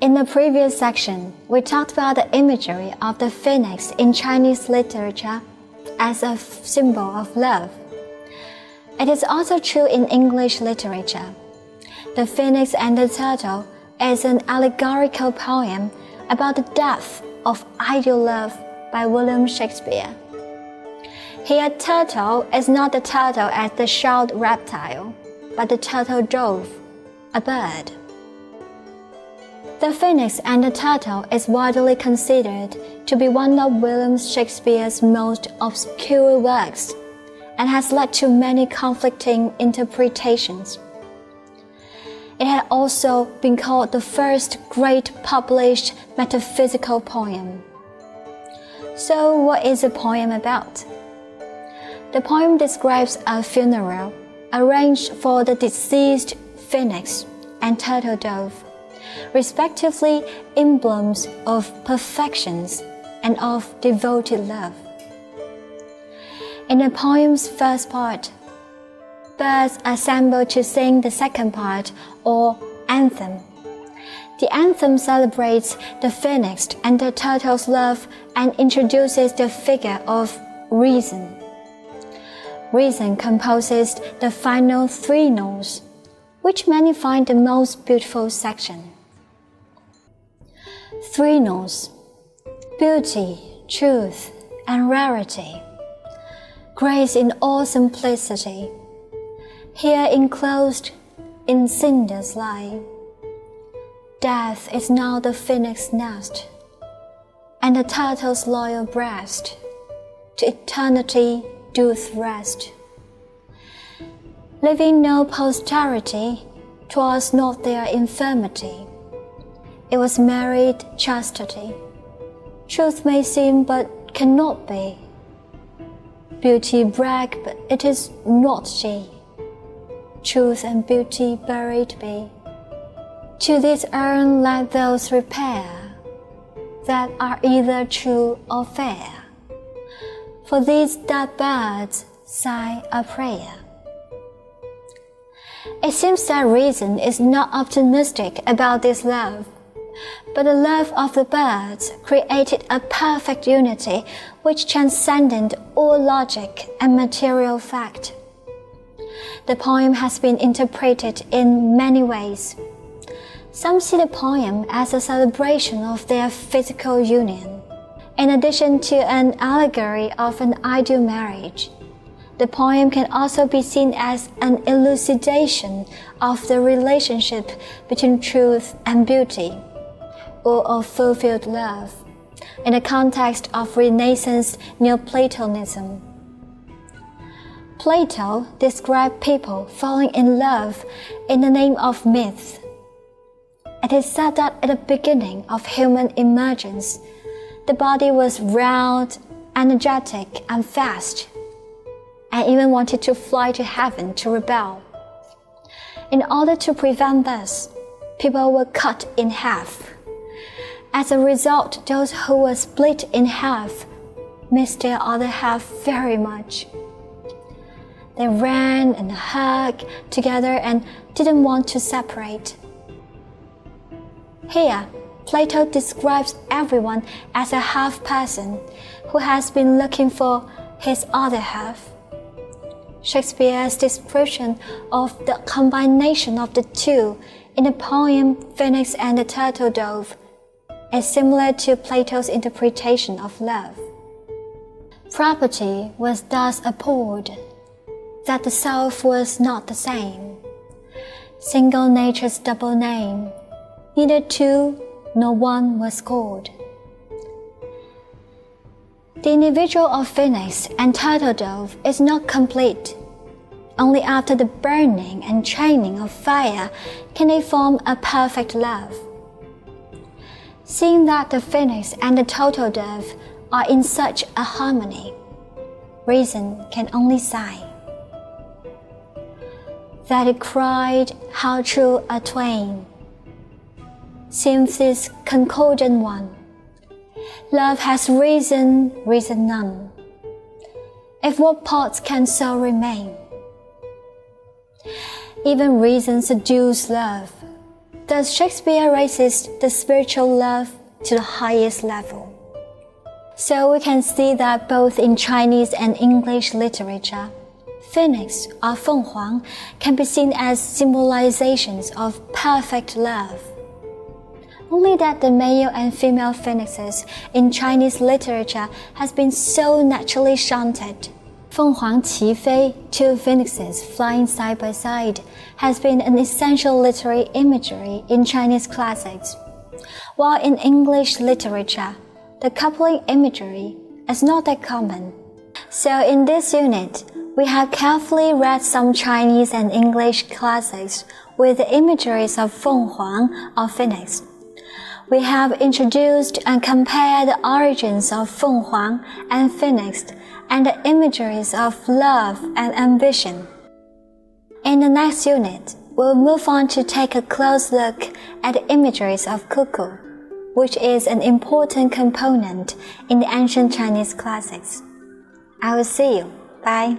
In the previous section, we talked about the imagery of the phoenix in Chinese literature as a symbol of love. It is also true in English literature. The Phoenix and the Turtle is an allegorical poem about the death of ideal love by William Shakespeare. Here, turtle is not the turtle as the shelled reptile, but the turtle dove, a bird. The Phoenix and the Turtle is widely considered to be one of William Shakespeare's most obscure works and has led to many conflicting interpretations. It had also been called the first great published metaphysical poem. So what is the poem about? The poem describes a funeral arranged for the deceased phoenix and turtle dove, respectively emblems of perfections and of devoted love. In the poem's first part, birds assemble to sing the second part, or anthem. The anthem celebrates the phoenix and the turtle's love and introduces the figure of reason. Reason composes the final three notes, which many find the most beautiful section. Three notes: beauty, truth, and rarity. Grace in all simplicity, here enclosed in cinders lie. Death is now the phoenix's nest, and the turtle's loyal breast to eternity doth rest. Leaving no posterity, 'twas not their infirmity. It was married chastity. Truth may seem but cannot be. Beauty brag, but it is not she. Truth and beauty buried be. To this urn let those repair that are either true or fair. For these dead birds sigh a prayer. It seems that reason is not optimistic about this love, but the love of the birds created a perfect unity which transcended all logic and material fact. The poem has been interpreted in many ways. Some see the poem as a celebration of their physical union, in addition to an allegory of an ideal marriage. The poem can also be seen as an elucidation of the relationship between truth and beauty, or of fulfilled love, in the context of Renaissance Neoplatonism. Plato described people falling in love in the name of myth. It is said that at the beginning of human emergence, the body was round, energetic, and fast, and even wanted to fly to heaven to rebel. In order to prevent this, people were cut in half. As a result, those who were split in half missed their other half very much. They ran and hugged together and didn't want to separate. Here, Plato describes everyone as a half person who has been looking for his other half. Shakespeare's description of the combination of the two in the poem Phoenix and the Turtle Dove is similar to Plato's interpretation of love. Property was thus abhorred, that the self was not the same. Single nature's double name, neither two nor one was called. The individual of Phoenix and Turtle Dove is not complete. Only after the burning and training of fire can they form a perfect love. Seeing that the Phoenix and the Turtle Dove are in such a harmony, reason can only sigh. That it cried, how true a twain seems this concordant one. Love has reason, reason none. If what parts can so remain? Even reason seduce love, Thus, Shakespeare raises the spiritual love to the highest level. So we can see that both in Chinese and English literature, phoenix or 凤凰 can be seen as symbolizations of perfect love. Only that the male and female phoenixes in Chinese literature has been so naturally shunted. 凤凰齐飞, two phoenixes flying side by side, has been an essential literary imagery in Chinese classics. While in English literature, the coupling imagery is not that common. So in this unit, we have carefully read some Chinese and English classics with the imageries of 凤凰 or phoenix. We have introduced and compared the origins of 凤凰 and phoenix and the imageries of love and ambition. In the next unit, we'll move on to take a close look at the imageries of cuckoo, which is an important component in the ancient Chinese classics. I will see you. Bye.